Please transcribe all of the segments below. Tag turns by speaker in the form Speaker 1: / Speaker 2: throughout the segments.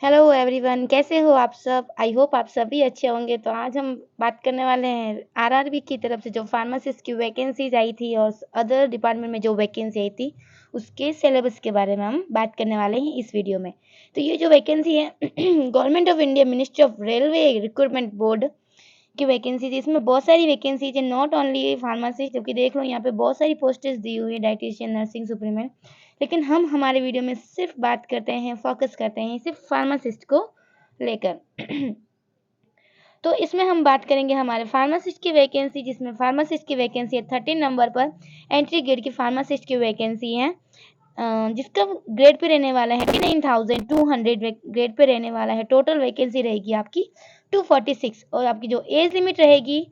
Speaker 1: Hello everyone, कैसे हो आप सब? आई होप आप सभी अच्छे होंगे। तो आज हम बात करने वाले हैं आरआरबी की तरफ से जो फार्मासिस्ट की वैकेंसीज आई थी और अदर डिपार्टमेंट में जो वैकेंसी आई थी उसके सिलेबस के बारे में हम बात करने वाले हैं इस वीडियो में। तो ये जो वैकेंसी है government of India ministry of railway recruitment board की वैकेंसी थी। इसमें बहुत सारी वैकेंसी थी, नॉट ओनली फार्मासिस्ट, क्योंकि देख लो यहाँ पे बहुत सारी पोस्टेज दी हुई है, डाइटिशियन, नर्सिंग सुपरमेंट। लेकिन हम हमारे वीडियो में सिर्फ बात करते हैं, फोकस करते हैं सिर्फ फार्मासिस्ट को लेकर। तो इसमें हम बात करेंगे हमारे फार्मासिस्ट की वैकेंसी, जिसमें फार्मासिस्ट की वैकेंसी है 13 नंबर पर। एंट्री ग्रेड की फार्मासिस्ट की वैकेंसी है, जिसका ग्रेड पे रहने वाला है 9,200 ग्रेड पे रहने वाला है। टोटल वैकेंसी रहेगी आपकी 246 और आपकी जो एज लिमिट रहेगी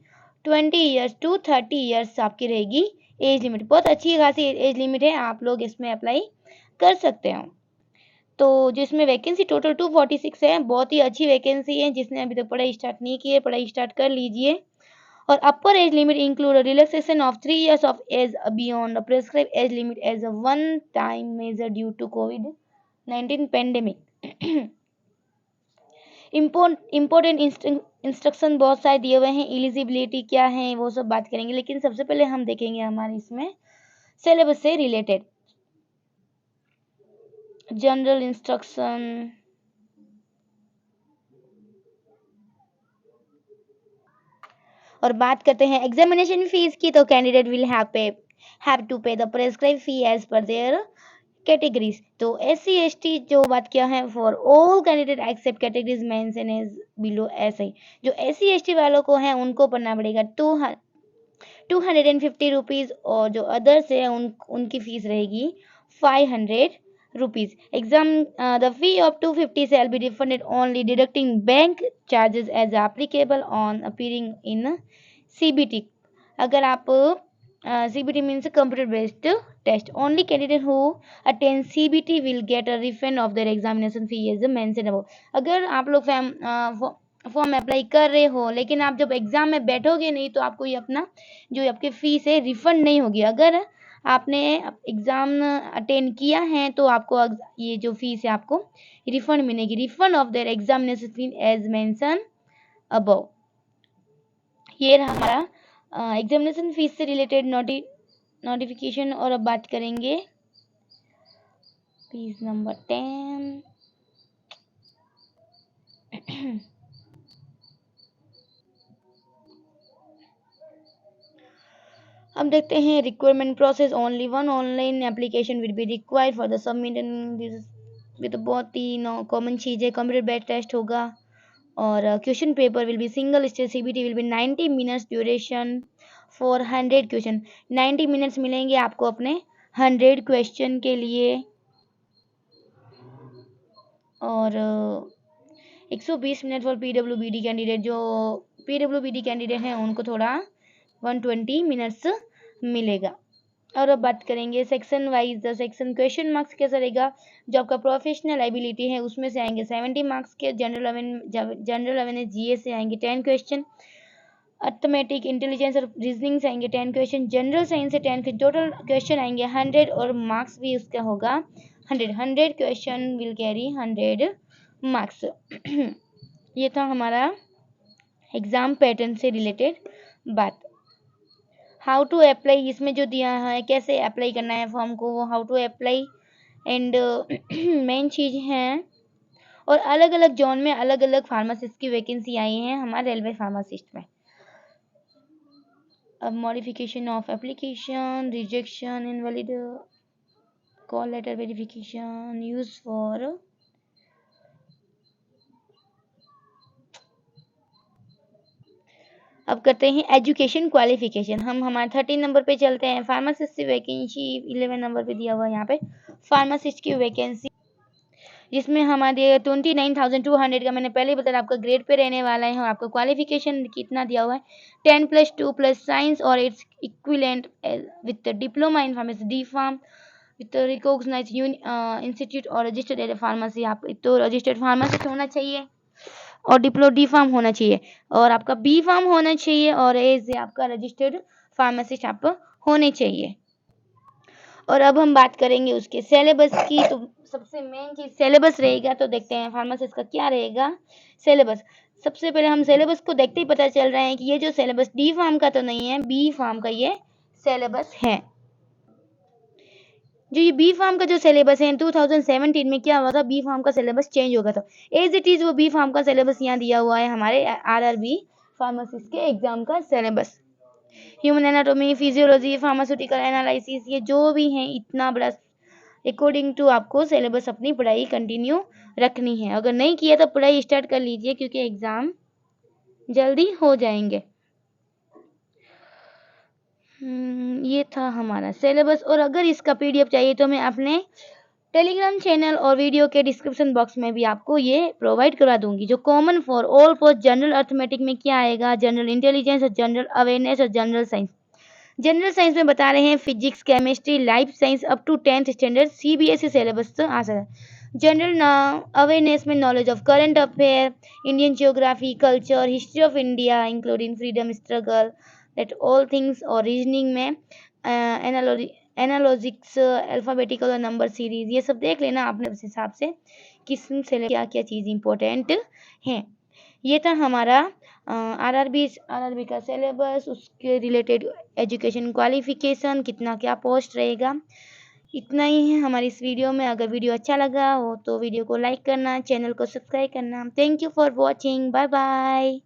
Speaker 1: 20 ईयर्स टू 30 ईयर्स आपकी रहेगी एज लिमिट। बहुत अच्छी खासी एज लिमिट है, आप लोग इसमें अप्लाई कर सकते हो। तो जिसमें वैकेंसी टोटल 246 है, बहुत ही अच्छी वैकेंसी है। जिसने अभी तक पढ़ाई स्टार्ट नहीं की है, पढ़ाई स्टार्ट कर लीजिए। और अपर age limit include relaxation of 3 years of age beyond the prescribed age limit as a one time measure due to COVID-19 pandemic। Important instruction बहुत सारे दिए हुए हैं, एलिजिबिलिटी क्या है वो सब बात करेंगे। लेकिन सबसे पहले हम देखेंगे हमारे इसमें सिलेबस से रिलेटेड जनरल इंस्ट्रक्शन। और बात करते हैं एग्जामिनेशन फीस की, तो candidate will have to pay the prescribe fee as per their categories. तो SC ST जो बात किया है, for all candidate except categories mention as below ऐसे ही। जो SC ST वालों को है उनको पढ़ना पड़ेगा 250 रुपीज, और जो अदर्स है उनकी फीस रहेगी 500 rupees. Exam the fee of 250 shall be refunded only deducting bank charges as applicable on appearing in CBT. अगर आप CBT means computer based test, only candidate who attend CBT will get a refund of their examination fee as mentioned above. अगर आप लोग form apply कर रहे हो लेकिन आप जब एग्जाम में बैठोगे नहीं, तो आपको ये अपना जो आपकी फीस है रिफंड नहीं होगी। अगर आपने एग्जाम अटेंड किया है तो आपको ये जो फीस है आपको रिफंड मिलेगी। Refund of their examination fee as mention above. ये रहा हमारा एग्जामिनेशन फीस से रिलेटेड नोटिफिकेशन। और अब बात करेंगे पेज नंबर 10। अब देखते हैं requirement process. Only one online application will be required for the submission. ये तो बहुत ही कॉमन चीज़ है, कंप्यूटर बेस्ड टेस्ट होगा। और question paper will be single stage CBT will be 90 minutes duration for 100 question. 90 minutes मिलेंगे आपको अपने 100 क्वेश्चन के लिए। और 120 मिनट फॉर PWBD कैंडिडेट। जो PWBD कैंडिडेट हैं उनको थोड़ा 120 मिनट्स मिलेगा। और अब बात करेंगे section wise. The section question marks कैसा रहेगा? जो आपका प्रोफेशनल एबिलिटी है उसमें से आएंगे 70 मार्क्स के। जनरल अवेयरनेस GS से आएंगे 10 क्वेश्चन। अर्थमेटिक इंटेलिजेंस और रीजनिंग से आएंगे 10 क्वेश्चन। जनरल साइंस से 10 टोटल क्वेश्चन आएंगे 100 और मार्क्स भी उसका होगा 100 क्वेश्चन विल कैरी 100 मार्क्स। ये था हमारा एग्जाम पैटर्न से रिलेटेड बात। हाउ टू अप्लाई, इसमें जो दिया है कैसे अप्लाई करना है फॉर्म को, वो how to apply and main चीज़ है। और अलग अलग जोन में अलग अलग फार्मासिस्ट की वैकेंसी आई है हमारे रेलवे फार्मासिस्ट में। अब modification of application, rejection, invalid call letter verification, use for. अब करते हैं एजुकेशन क्वालिफिकेशन। हम हमारे 13 नंबर पे चलते हैं। फार्मासिस्ट की वैकेंसी 11 नंबर पे दिया हुआ है यहाँ पे फार्मासिस्ट की वैकेंसी, जिसमें हमारे 29,200 का मैंने पहले बताया आपका ग्रेड पे रहने वाला है। और आपका क्वालिफिकेशन कितना दिया हुआ है 10+2+ साइंस और its equivalent with diploma in pharmacy D.Pharm with recognised institute और रजिस्टर्ड एज फार्मेसी। आप तो रजिस्टर्ड फार्मासिस्ट होना चाहिए और D.Pharm होना चाहिए और आपका B.Pharm होना चाहिए और एज आपका रजिस्टर्ड फार्मासिस्ट आप होने चाहिए। और अब हम बात करेंगे उसके सिलेबस की। तो सबसे मेन चीज सिलेबस रहेगा। तो देखते हैं फार्मासिस्ट का क्या रहेगा सिलेबस। सबसे पहले हम सिलेबस को देखते ही पता चल रहा है कि ये जो सिलेबस डी फार्म का तो नहीं है, बी फार्म का ये सिलेबस है। जो ये बी फार्म का जो सिलेबस है 2017 में क्या हुआ था, बी फार्म का सिलेबस चेंज हो गया था। एज इट इज वो बी फार्म का सिलेबस यहाँ दिया हुआ है हमारे आरआरबी फार्मासिस्ट के एग्जाम का syllabus. Human anatomy, physiology, pharmaceutical analysis, ये जो भी है इतना बड़ा अकॉर्डिंग टू आपको सिलेबस अपनी पढ़ाई कंटिन्यू रखनी है। अगर नहीं किया तो पढ़ाई स्टार्ट कर लीजिए क्योंकि एग्जाम जल्दी हो जाएंगे। ये था हमारा सिलेबस। और अगर इसका पीडीएफ चाहिए तो मैं अपने टेलीग्राम चैनल और वीडियो के डिस्क्रिप्शन बॉक्स में भी आपको ये प्रोवाइड करा दूंगी। जो common for all post general arithmetic में क्या आएगा, जनरल इंटेलिजेंस और जनरल अवेयरनेस और जनरल साइंस। जनरल साइंस में बता रहे हैं physics, chemistry, life science up to 10th standard CBSE syllabus तो आ सकता है। जनरल अवेयरनेस में knowledge of current affair, Indian geography, culture, history of India including freedom struggle, that all things. और रीजनिंग में एनालॉजिक्स, अल्फाबेटिकल और नंबर सीरीज, ये सब देख लेना आपने उस हिसाब से किस से क्या क्या चीज़ इंपॉर्टेंट है। ये था हमारा आरआरबी का सिलेबस, उसके रिलेटेड एजुकेशन क्वालिफिकेशन, कितना क्या पोस्ट रहेगा। इतना ही है हमारी इस वीडियो में। अगर वीडियो अच्छा लगा हो तो वीडियो को लाइक करना, चैनल को सब्सक्राइब करना। Thank you for watching, bye bye.